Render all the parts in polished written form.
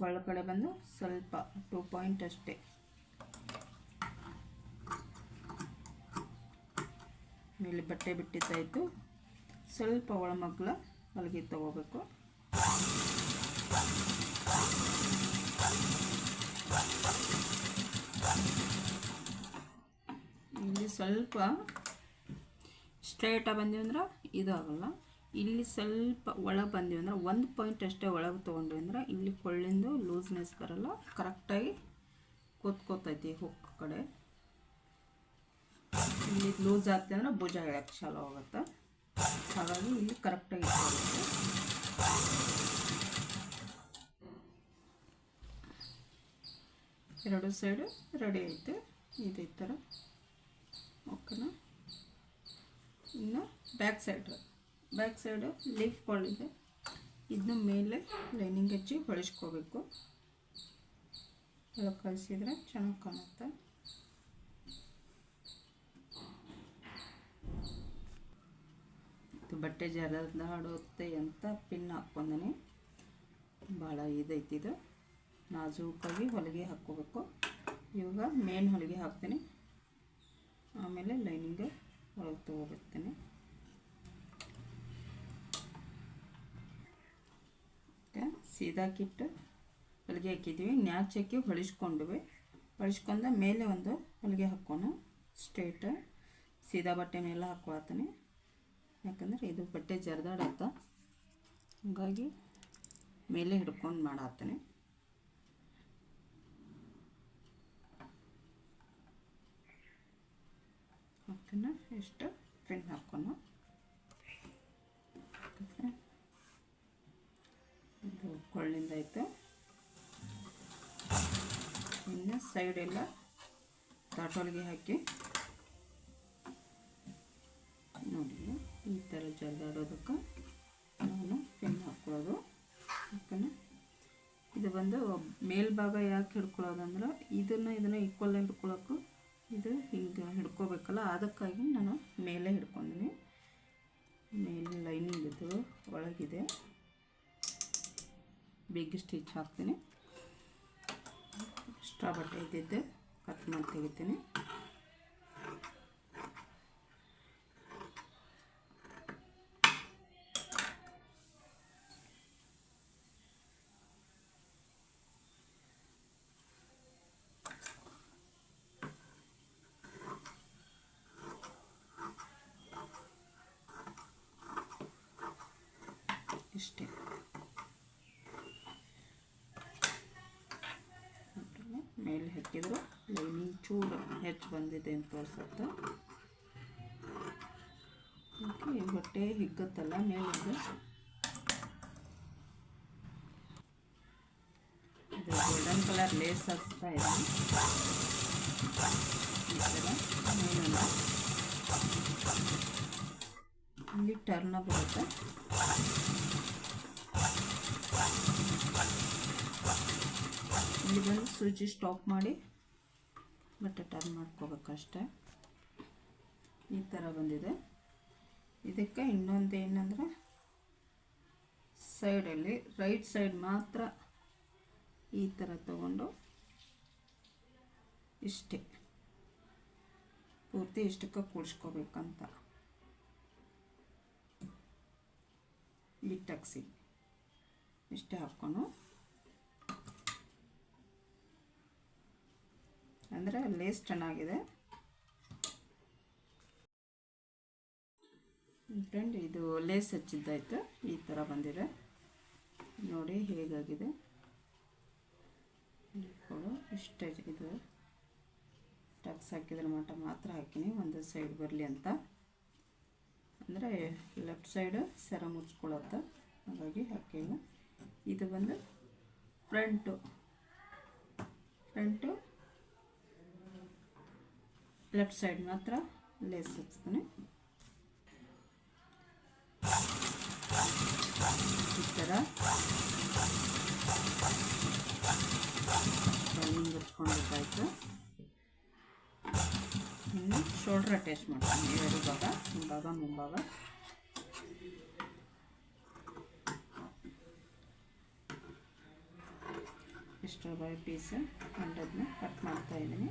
ಒಳಗಡೆ ಬಂದು ಸ್ವಲ್ಪ 2 ಪಾಯಿಂಟ್ ಅಷ್ಟೇ. ಮೇಲೆ ಬಟ್ಟೆ ಬಿಟ್ಟಿದ್ದಾಯಿತು. ಸ್ವಲ್ಪ ಒಳಮಗ್ಲ ಹೊಲಿಗೆ ತಗೋಬೇಕು. ಇಲ್ಲಿ ಸ್ವಲ್ಪ ಸ್ಟ್ರೈಟಾಗಿ ಬಂದಿವಿ ಅಂದ್ರೆ ಇದು ಆಗಲ್ಲ. ಇಲ್ಲಿ ಸ್ವಲ್ಪ ಒಳಗೆ ಬಂದಿವಿ ಅಂದ್ರೆ 1 ಪಾಯಿಂಟ್ ಅಷ್ಟೇ ಒಳಗೆ ತೊಗೊಂಡ್ವಿ ಅಂದ್ರೆ ಇಲ್ಲಿ ಕೊಳ್ಳಿಂದು ಲೂಸ್ನೆಸ್ ಬರಲ್ಲ, ಕರೆಕ್ಟಾಗಿ ಕೂತ್ಕೋತೈತಿ ಹುಕ್ ಕಡೆ. ಇಲ್ಲಿ ಲೂಸ್ ಆಗ್ತದೆ ಅಂದ್ರೆ ಭುಜ ಹೇಳಕ್ಕೆ ಚಾಲು ಆಗುತ್ತೆ. ಹಾಗಾಗಿ ಇಲ್ಲಿ ಕರೆಕ್ಟಾಗಿ ಇಟ್ಕೊಬೇಕು. ಎರಡು ಸೈಡು ರೆಡಿ ಐತೆ. ಇದೇ ಥರ ಓಕೆನಾ. ಇನ್ನು ಬ್ಯಾಕ್ ಸೈಡು ಲೀಫ್ ಕೊಳ್ಳಿದೆ, ಇದನ್ನ ಮೇಲೆ ಲೈನಿಂಗ್ ಹಚ್ಚಿ ಹೊಳಿಸ್ಕೋಬೇಕು. ಎಲ್ಲ ಕಳಿಸಿದ್ರೆ ಚೆನ್ನಾಗಿ ಕಾಣುತ್ತೆ. ಬಟ್ಟೆ ಜರದಾಡುತ್ತೆ ಅಂತ ಪಿನ್ ಹಾಕ್ಕೊಂಡೀನಿ. ಭಾಳ ಇದೈತಿದು. ನಾಜೂಕಾಗಿ ಹೊಲಿಗೆ ಹಾಕ್ಕೋಬೇಕು. ಇವಾಗ ಮೇನ್ ಹೊಲಿಗೆ ಹಾಕ್ತೀನಿ, ಆಮೇಲೆ ಲೈನಿಂಗ್ ಒಳಗೆ ತೊಗೊಬರ್ತೀನಿ. ಸೀದಾಕಿಟ್ಟು ಹೊಲಿಗೆ ಹಾಕಿದ್ವಿ, ನ್ಯಾಚ್ ಹಾಕಿ ಹೊಳಿಸ್ಕೊಂಡ್ವಿ. ಹೊಳಿಸ್ಕೊಂಡ ಮೇಲೆ ಒಂದು ಹೊಲಿಗೆ ಹಾಕೋಣ. ಸ್ಟ್ರೇಟ್ ಸೀದಾ ಬಟ್ಟೆ ಮೇಲೆ ಹಾಕ್ಕೊಳತ್ತೀನಿ, ಯಾಕಂದರೆ ಇದು ಬಟ್ಟೆ ಜರದಾಡತ್ತ. ಹಾಗಾಗಿ ಮೇಲೆ ಹಿಡ್ಕೊಂಡು ಮಾಡತ್ತೀನಿ. ಓಕೆನಾ. ಎಷ್ಟು ಪಿನ್ ಹಾಕೋಣ. ಇದು ಕೊಳ್ಳಿಂದ ಆಯಿತು. ಇನ್ನು ಸೈಡ್ ಎಲ್ಲ ತಾಟೊಲಿಗೆ ಹಾಕಿ ನೋಡಿ, ಈ ಥರ ಜರದಾಡೋದಕ್ಕೆ ನಾನು ಪಿನ್ ಹಾಕ್ಕೊಳ್ಳೋದು. ಓಕೆನಾ. ಇದು ಬಂದು ಮೇಲ್ಭಾಗ ಯಾಕೆ ಹಿಡ್ಕೊಳ್ಳೋದಂದ್ರೆ ಇದನ್ನು ಈಕ್ವಲ್ ಹಿಡ್ಕೊಳ್ಳೋಕ್ಕೂ ಇದು ಹಿಂಗೆ ಹಿಡ್ಕೋಬೇಕಲ್ಲ, ಅದಕ್ಕಾಗಿ ನಾನು ಮೇಲೆ ಹಿಡ್ಕೊಂಡಿನಿ. ಮೇಲೆ ಲೈನಿಂಗ್ ಇದು ಒಳಗಿದೆ. ಬಿಗ್ ಸ್ಟಿಚ್ ಹಾಕ್ತೀನಿ. ಎಕ್ಸ್ಟ್ರಾ ಬಟ್ಟೆ ಇದ್ದಿದ್ದು ಕಟ್ ಮಾಡಿ ತೆಗಿತೀನಿ. ಇಷ್ಟೇ. ಮೇಲೆ ಹಾಕಿದ್ರು ಲೈನಿಂಗ್ ಚೂರು ಹೆಚ್ಚು ಬಂದಿದೆ ಅಂತ ತೋರಿಸುತ್ತೆ. ಓಕೆ. ಈ ಬಟ್ಟೆ ಹಿಗ್ಗುತ್ತಲ್ಲ ಮೇಲಿಂದ, ಇದು ಗೋಲ್ಡನ್ ಕಲರ್ ಲೇಸ್ ಹಚ್ತಾ ಇದ್ದೀನಿ. ಈ ಥರ ಮೇಲಿಂದ ಇಲ್ಲಿ ಟರ್ನ ಬರುತ್ತೆ. ಇಲ್ಲಿ ಬಂದು ಸೂಜಿ ಸ್ಟಾಪ್ ಮಾಡಿ ಬಟ್ಟೆ ಟರ್ನ್ ಮಾಡ್ಕೋಬೇಕಷ್ಟೆ. ಈ ಥರ ಬಂದಿದೆ. ಇದಕ್ಕೆ ಇನ್ನೊಂದು ಏನಂದರೆ ಸೈಡಲ್ಲಿ ರೈಟ್ ಸೈಡ್ ಮಾತ್ರ ಈ ಥರ ತಗೊಂಡು ಇಷ್ಟೇ ಪೂರ್ತಿ ಇಷ್ಟಕ್ಕೆ ಕೂಡಿಸ್ಕೋಬೇಕಂತ. ಈ ಟಕ್ಸಿ ಇಷ್ಟೇ ಹಾಕ್ಕೊಂಡು ಅಂದರೆ ಲೇಸ್ ಚೆನ್ನಾಗಿದೆ. ಫ್ರೆಂಡ್, ಇದು ಲೇಸ್ ಹಚ್ಚಿದ್ದಾಯ್ತು. ಈ ಥರ ಬಂದಿದೆ ನೋಡಿ ಹೇಗಾಗಿದೆ. ಇಷ್ಟೇ. ಇದು ಟಕ್ಸ್ ಹಾಕಿದ್ರೆ ಮಾತ್ರ ಹಾಕಿನಿ, ಒಂದು ಸೈಡ್ ಬರಲಿ ಅಂತ. ಅಂದರೆ ಲೆಫ್ಟ್ ಸೈಡು ಸರ ಮುಚ್ಕೊಳ್ಳುತ್ತೆ, ಹಾಗಾಗಿ ಹಾಕಿಲ್ಲ. ಇದು ಬಂದು ಫ್ರಂಟು ಲೆಫ್ಟ್ ಸೈಡ್ ಮಾತ್ರ ಲೇಸ್ ಹಚ್ತೀನಿ. ಈ ಥರ ಲೈನಿಂಗ್ ಹಚ್ಕೊಂಡಿದ್ದಾಯ್ತು. ಇನ್ನು ಶೋಲ್ಡ್ರ್ ಅಟ್ಯಾಚ್ ಮಾಡ್ತೀನಿ. ಎರಡು ಭಾಗ, ಹಿಂಭಾಗ ಮುಂಭಾಗ. ಎಕ್ಸ್ಟ್ರಾ ಪೀಸ್ ಅಂಡದನ್ನ ಕಟ್ ಮಾಡ್ತಾಯಿದ್ದೀನಿ.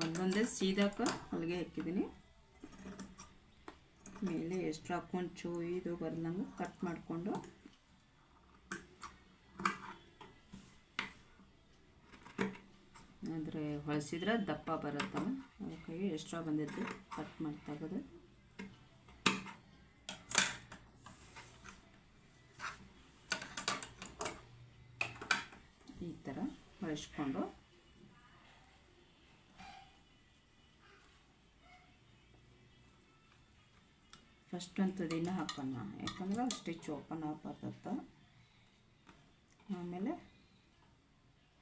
ಒಂದೊಂದೇ ಸೀದಾಕ ಹೊಲಿಗೆ ಹಾಕಿದ್ದೀನಿ. ಮೇಲೆ ಎಕ್ಸ್ಟ್ರಾ ಕೊಂಚು ಇದು ಬರ್ದಂಗೆ ಕಟ್ ಮಾಡಿಕೊಂಡು ಆದರೆ ಹೊಲಿಸಿದ್ರೆ ದಪ್ಪ ಬರುತ್ತಲ್ಲ, ಅದಕ್ಕಾಗಿ ಎಕ್ಸ್ಟ್ರಾ ಬಂದಿದ್ದು ಕಟ್ ಮಾಡಿ ತೆಗೆದು ಈ ಥರ ಹೊಲಿಸ್ಕೊಂಡು ಫಸ್ಟ್ ಒಂದು ತುದಿನ ಹಾಕೋಣ, ಯಾಕಂದ್ರೆ ಸ್ಟಿಚ್ ಓಪನ್ ಆಗಬಾರ್ದತ್ತ. ಆಮೇಲೆ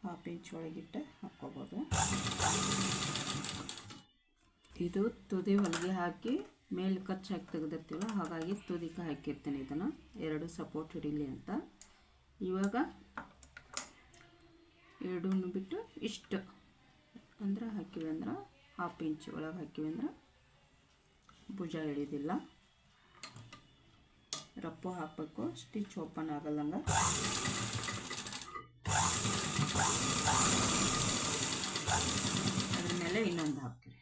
ಹಾಫ್ ಇಂಚ್ ಒಳಗಿಟ್ಟು ಹಾಕ್ಕೋಬೋದು. ಇದು ತುದಿ ಹೊಲಿಗೆ ಹಾಕಿ ಮೇಲೆ ಕಚ್ಚಿ ಹಾಕಿ ತೆಗೆದಿರ್ತೀವಲ್ಲ, ಹಾಗಾಗಿ ತುದಿಗೆ ಹಾಕಿರ್ತೀನಿ ಇದನ್ನು, ಎರಡು ಸಪೋರ್ಟ್ ಹಿಡೀಲಿ ಅಂತ. ಇವಾಗ ಎರಡೂ ಬಿಟ್ಟು ಇಷ್ಟು ಅಂದ್ರೆ ಹಾಕಿವಿ ಅಂದ್ರೆ ಹಾಫ್ ಇಂಚ್ ಒಳಗೆ ಹಾಕಿವಿ ಅಂದ್ರೆ ಭುಜ ಹಿಡಿಯೋದಿಲ್ಲ. ರಪ್ಪು ಹಾಕಬೇಕು, ಸ್ಟಿಚ್ ಓಪನ್ ಆಗಲ್ಲಂಗೆ. ಅದ್ರ ಮೇಲೆ ಇನ್ನೊಂದು ಹಾಕ್ತೀವಿ.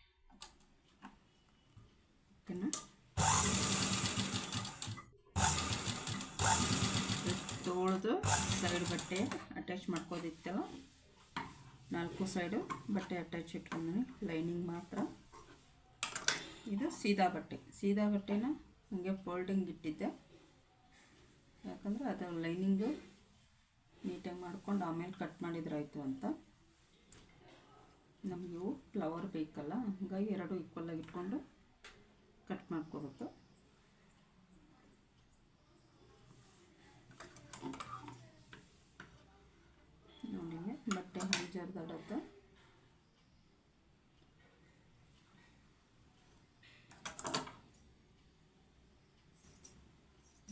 ಓಕೆನಾ? ತೊಳೆದು ಸೈಡ್ ಬಟ್ಟೆ ಅಟ್ಯಾಚ್ ಮಾಡ್ಕೋದಿತ್ತಲ್ಲ, 4 ಸೈಡು ಬಟ್ಟೆ ಅಟ್ಯಾಚ್ ಇಟ್ಕೊಂಡ್ರೆ ಲೈನಿಂಗ್ ಮಾತ್ರ. ಇದು ಸೀದಾ ಬಟ್ಟೆನ ಹಾಗೆ ಫೋಲ್ಡಿಂಗ್ ಇಟ್ಟಿದ್ದೆ, ಯಾಕಂದರೆ ಅದು ಲೈನಿಂಗು ನೀಟಾಗಿ ಮಾಡ್ಕೊಂಡು ಆಮೇಲೆ ಕಟ್ ಮಾಡಿದ್ರಾಯ್ತು ಅಂತ. ನಮಗೆ ಇವು ಫ್ಲವರ್ ಬೇಕಲ್ಲ, ಹಾಗಾಗಿ ಎರಡು ಈಕ್ವಲಾಗಿ ಇಟ್ಕೊಂಡು ಕಟ್ ಮಾಡ್ಕೋಬೇಕು. ನೋಡಿ ಬಟ್ಟೆ ಹಾಗೆ ಜರ್ದಾಡತ್ತೆ.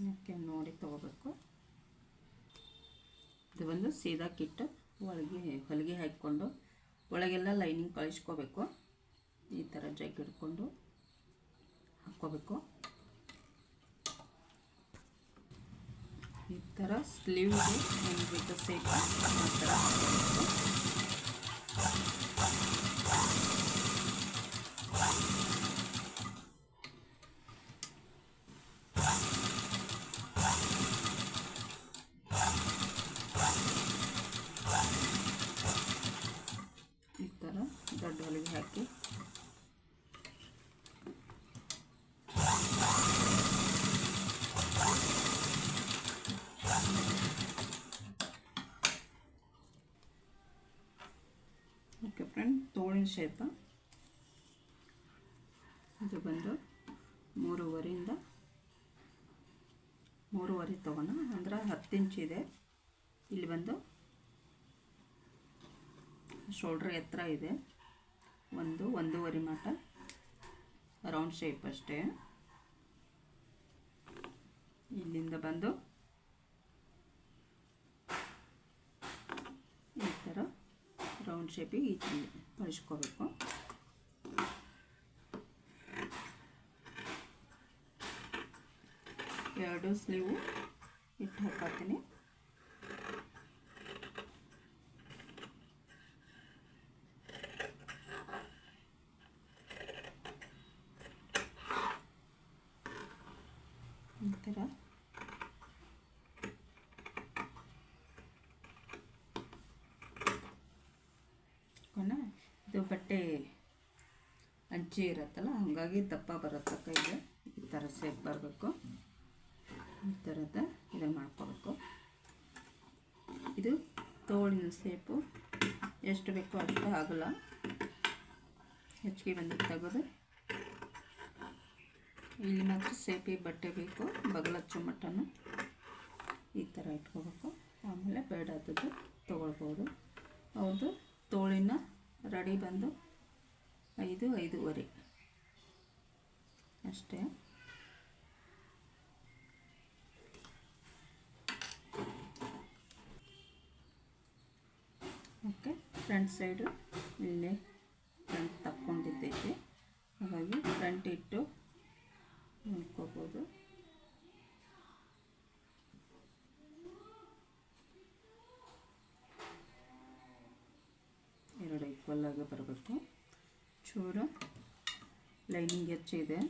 ಇದಕ್ಕೆ ನೋಡಿ ತೊಗೋಬೇಕು. ಇದು ಒಂದು ಸೀದಾ ಕಿಟ್ಟು ಹೊಲಿಗೆ ಹಾಕಿಕೊಂಡು ಒಳಗೆಲ್ಲ ಲೈನಿಂಗ್ ಕಳಿಸ್ಕೋಬೇಕು. ಈ ಥರ ಜಗ್ ಹಿಡ್ಕೊಂಡು ಹಾಕ್ಕೋಬೇಕು. ಈ ಥರ ಸ್ಲೀವ್ಗೆ ಏನು ಬೇಕು ಸೇಪ್ ಆ ಥರ ಹಾಕಬೇಕು. ಈ ಥರ ದೊಡ್ಡ ಹೊಲಿಗೆ ಹಾಕಿ ಓಕೆ ಫ್ರೆಂಡ್. ತೋಳಿನ ಶೇಪ ಇದು ಬಂದು 3.5 ತೊಗೋಣ, ಅಂದ್ರೆ 10 ಇಂಚ್ ಇದೆ. ಇಲ್ಲಿ ಬಂದು ಶೋಲ್ಡ್ರ್ ಎತ್ತರ ಇದೆ, 1.5 ಮಟ ರೌಂಡ್ ಶೇಪ್ ಅಷ್ಟೇ. ಇಲ್ಲಿಂದ ಬಂದು ಈ ಥರ ರೌಂಡ್ ಶೇಪಿಗೆ ಈ ಥರ ಹೊಲಿಸ್ಕೋಬೇಕು. ಎರಡು ಸ್ಲೀವು ಇಟ್ಟು ಹಾಕತ್ತೀನಿ. ಈ ಥರ ಇದು ಬಟ್ಟೆ ಅಂಚಿ ಇರುತ್ತಲ್ಲ, ಹಾಗಾಗಿ ದಪ್ಪ ಬರುತ್ತೆ ಕೈಗೆ. ಈ ಥರ ಸೇಪ್ ಬರಬೇಕು. ಈ ಥರದ ಇದನ್ನು ಮಾಡ್ಕೋಬೇಕು. ಇದು ತೋಳಿನ ಸೇಪು ಎಷ್ಟು ಬೇಕೋ ಅಷ್ಟು ಆಗಲ್ಲ, ಹೆಚ್ಚಿಗೆ ಬಂದು ತೆಗೆದು ಇಲ್ಲಿ ಮಾತ್ರ ಸೇಪಿಗೆ ಬಟ್ಟೆ ಬೇಕು, ಬಗಲಚ್ಚು ಮಟ್ಟನು ಈ ಥರ ಇಟ್ಕೋಬೇಕು. ಆಮೇಲೆ ಬೇಡಾದದ್ದು ತೊಗೊಳ್ಬೋದು. ಅವ್ರದ್ದು ತೋಳಿನ ರೆಡಿ ಬಂದು 5.5 ಅಷ್ಟೇ. ಓಕೆ, ಫ್ರಂಟ್ ಸೈಡು ಇಲ್ಲೇ ಫ್ರಂಟ್ ತಕ್ಕೊಂಡಿದ್ದೈತೆ, ಹಾಗಾಗಿ ಫ್ರಂಟ್ ಇಟ್ಟು ನೋಡ್ಕೋಬೋದು. ರೌಂಡಾಗಿ ಬರಬೇಕು. ಚೂರು ಲೈನಿಂಗ್ ಹೆಚ್ಚಿದೆ.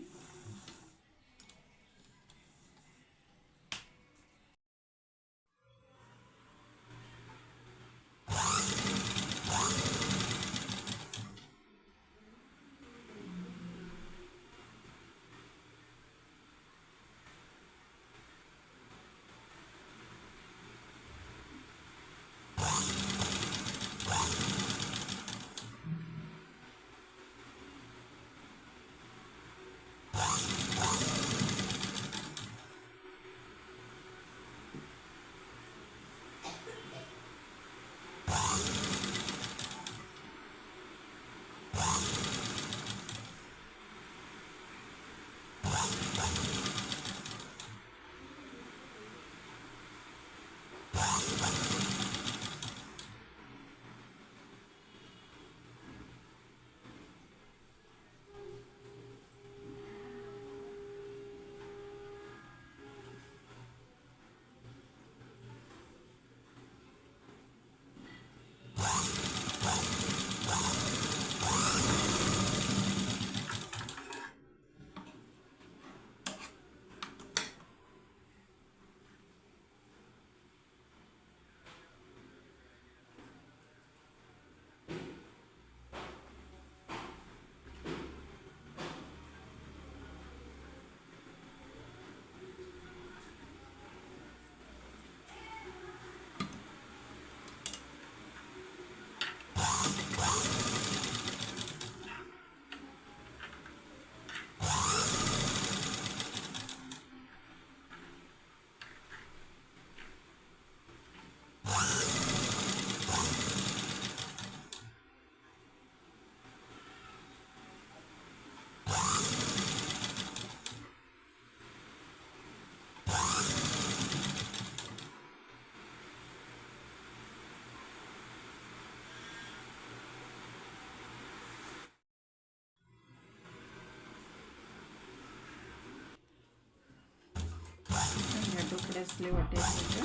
ಎರಡು ಕಡೆ ಸ್ಲೀವ್ ಅಟ್ಯಾಚಿದ್ರೆ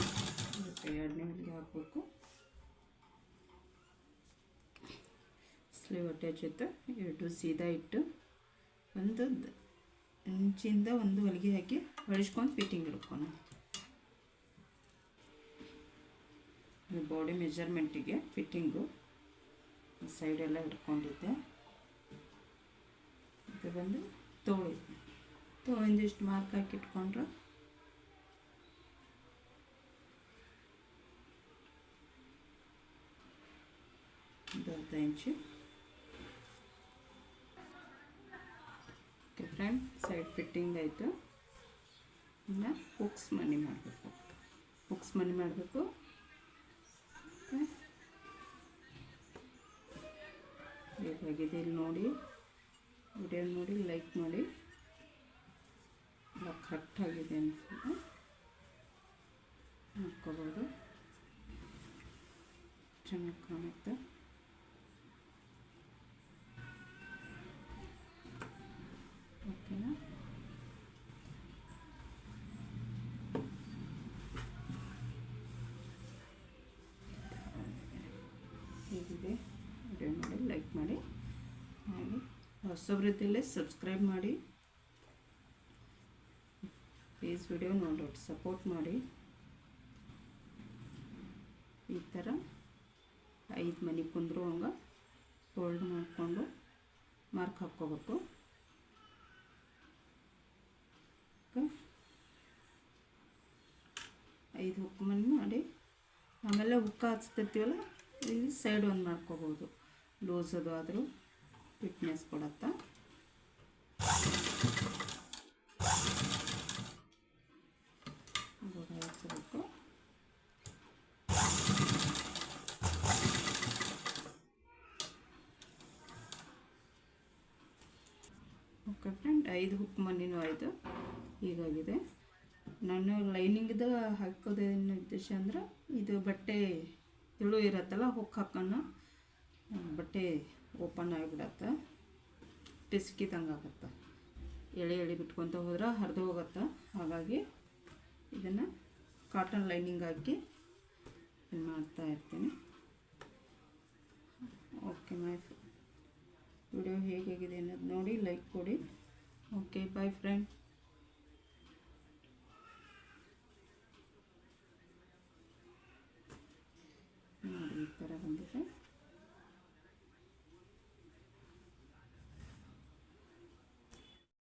ಎರಡನೇ ಹೊಲಿಗೆ ಹಾಕಬೇಕು. ಸ್ಲೀವ್ ಅಟ್ಯಾಚ್ ಇತ್ತು, ಎರಡು ಸೀದಾ ಇಟ್ಟು ಒಂದು ಇಂಚಿಂದ ಒಂದು ಹೊಲಿಗೆ ಹಾಕಿ ಹೊಲಿಸ್ಕೊಂಡು ಫಿಟ್ಟಿಂಗ್ ಹಿಡ್ಕೋಣ. ಬಾಡಿ ಮೆಜರ್ಮೆಂಟಿಗೆ ಫಿಟ್ಟಿಂಗು ಸೈಡೆಲ್ಲ ಹಿಡ್ಕೊಂಡಿದ್ದೆ. ಇದು ಬಂದು ತೋಳಿಂದ ಇಷ್ಟು ಮಾರ್ಕ್ ಹಾಕಿ ಇಟ್ಕೊಂಡ್ರೆ ಒಂದು 10 ಇಂಚು. ಓಕೆ ಫ್ರೆಂಡ್, ಸೈಡ್ ಫಿಟ್ಟಿಂಗ್ ಆಯಿತು. ಇನ್ನು ಹುಕ್ಸ್ ಮನಿ ಮಾಡಬೇಕು. ಹೇಗಾಗಿದೆ ಇಲ್ಲಿ ನೋಡಿ, ವಿಡಿಯೋ ನೋಡಿ, ಲೈಕ್ ಮಾಡಿ. ಎಲ್ಲ ಕರೆಕ್ಟಾಗಿದೆ ಅನ್ಸುತ್ತೆ, ಹಾಕ್ಕೋಬೋದು, ಚೆನ್ನಾಗಿ ಕಾಣುತ್ತೆ. ಓಕೆನಾ? ಹೇಗಿದೆ ವಿಡಿಯೋ ನೋಡಿ, ಲೈಕ್ ಮಾಡಿ, ಹಾಗೆ ಹೊಸಬ್ರಿದ್ದಲ್ಲೇ ಸಬ್ಸ್ಕ್ರೈಬ್ ಮಾಡಿ. ಪ್ಲೀಸ್ ವಿಡಿಯೋ ನೋಡಿ ಸಪೋರ್ಟ್ ಮಾಡಿ. ಈ ಥರ 5 ಮನೆ ಕುಂದ್ರು ಹಂಗೆ ಫೋಲ್ಡ್ ಮಾಡಿಕೊಂಡು ಮಾರ್ಕ್ ಹಾಕ್ಕೋಬೇಕು. 5 ಹುಕ್ ಮನೆ ಮಾಡಿ ಆಮೇಲೆ ಹುಕ್ಕ ಹಚ್ತಿರ್ತೀವಲ್ಲ, ಇಲ್ಲಿ ಸೈಡ್ ಒಂದು ಮಾಡ್ಕೋಬೋದು. ಲೂಸ್ ಅದು ಆದರೂ ಫಿಟ್ನೆಸ್ ಕೊಡುತ್ತಾ. ಹಚ್ಚಬೇಕು. ಓಕೆ ಫ್ರೆಂಡ್, 5 ಹುಕ್ ಮನಿನೂ ಆಯಿತು. ಹೀಗಾಗಿದೆ. ನಾನು ಲೈನಿಂಗ್ದು ಹಾಕೋದೇನು ಉದ್ದೇಶ ಅಂದ್ರೆ, ಇದು ಬಟ್ಟೆ ತಿಳು ಇರತ್ತಲ್ಲ, ಹುಕ್ ಹಾಕೋಣ ಬಟ್ಟೆ ಓಪನ್ ಆಗಿಬಿಡತ್ತೆ, ಟಿಸ್ಕಿದಂಗೆ ಆಗುತ್ತೆ. ಎಳೆ ಬಿಟ್ಕೊತ ಹೋದ್ರೆ ಹರಿದು ಹೋಗುತ್ತೆ. ಹಾಗಾಗಿ ಇದನ್ನು ಕಾಟನ್ ಲೈನಿಂಗ್ ಹಾಕಿ ಮಾಡ್ತಾ ಇರ್ತೀನಿ. ಓಕೆ ಮೈ ವಿಡಿಯೋ ಹೇಗಾಗಿದೆ ಅನ್ನೋದು ನೋಡಿ ಲೈಕ್ ಕೊಡಿ. Okay bye friend.